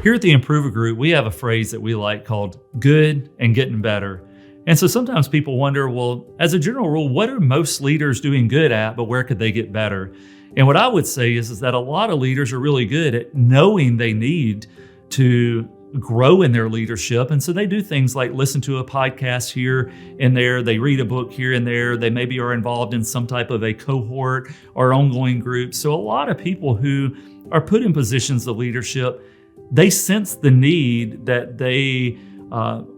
Here at the Improver Group, we have a phrase that we like called good and getting better. And so sometimes people wonder, well, as a general rule, what are most leaders doing good at, but where could they get better? And what I would say is that a lot of leaders are really good at knowing they need to grow in their leadership. And so they do things like listen to a podcast here and there. They read a book here and there. They maybe are involved in some type of a cohort or ongoing group. So a lot of people who are put in positions of leadership, they sense the need that they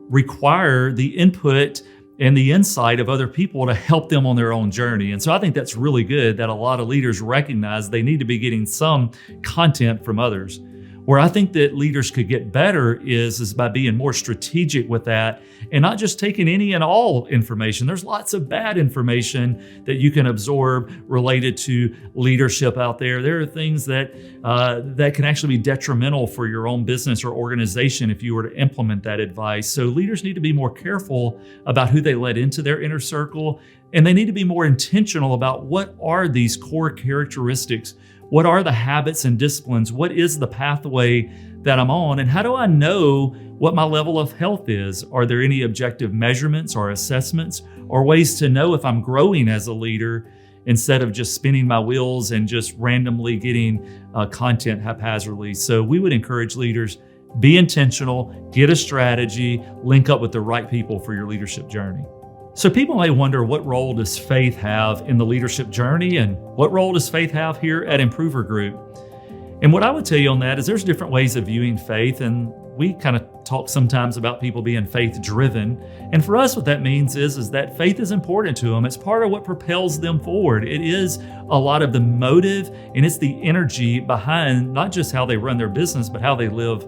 require the input and the insight of other people to help them on their own journey. And so I think that's really good that a lot of leaders recognize they need to be getting some content from others. Where I think that leaders could get better is by being more strategic with that and not just taking any and all information. There's lots of bad information that you can absorb related to leadership out there. There are things that can actually be detrimental for your own business or organization if you were to implement that advice. So leaders need to be more careful about who they let into their inner circle, and they need to be more intentional about what are these core characteristics. What are the habits and disciplines? What is the pathway that I'm on? And how do I know what my level of health is? Are there any objective measurements or assessments or ways to know if I'm growing as a leader instead of just spinning my wheels and just randomly getting content haphazardly? So we would encourage leaders, be intentional, get a strategy, link up with the right people for your leadership journey. So people may wonder, what role does faith have in the leadership journey, and what role does faith have here at Improver Group? And what I would tell you on that is there's different ways of viewing faith, and we kind of talk sometimes about people being faith-driven. And for us, what that means is that faith is important to them. It's part of what propels them forward. It is a lot of the motive, and it's the energy behind not just how they run their business, but how they live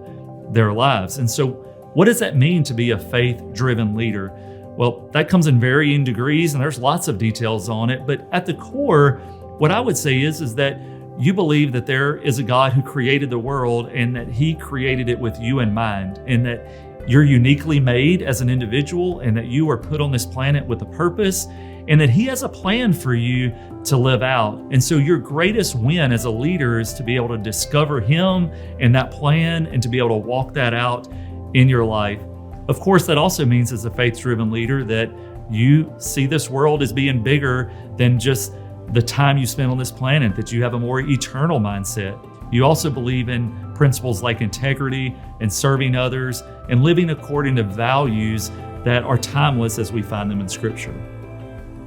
their lives. And so what does that mean to be a faith-driven leader? Well, that comes in varying degrees, and there's lots of details on it. But at the core, what I would say is that you believe that there is a God who created the world and that He created it with you in mind, and that you're uniquely made as an individual, and that you are put on this planet with a purpose, and that He has a plan for you to live out. And so your greatest win as a leader is to be able to discover Him and that plan and to be able to walk that out in your life. Of course, that also means as a faith-driven leader that you see this world as being bigger than just the time you spend on this planet, that you have a more eternal mindset. You also believe in principles like integrity and serving others and living according to values that are timeless as we find them in Scripture.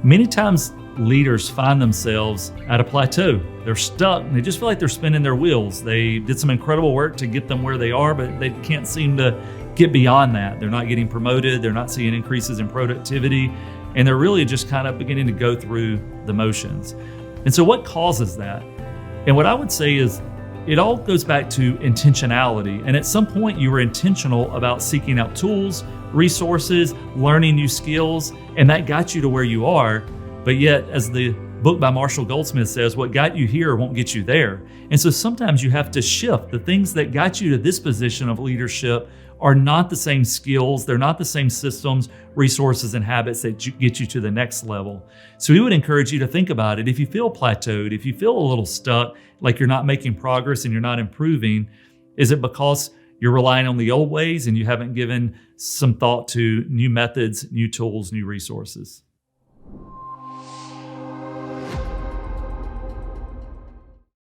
Many times leaders find themselves at a plateau. They're stuck and they just feel like they're spinning their wheels. They did some incredible work to get them where they are, but they can't seem to get beyond that. They're not getting promoted. They're not seeing increases in productivity. And they're really just kind of beginning to go through the motions. And so what causes that? And what I would say is it all goes back to intentionality. And at some point you were intentional about seeking out tools, resources, learning new skills, and that got you to where you are. But yet, as the book by Marshall Goldsmith says, what got you here won't get you there. And so sometimes you have to shift. The things that got you to this position of leadership are not the same skills. They're not the same systems, resources, and habits that get you to the next level. So we would encourage you to think about it. If you feel plateaued, if you feel a little stuck, like you're not making progress and you're not improving, is it because you're relying on the old ways and you haven't given some thought to new methods, new tools, new resources?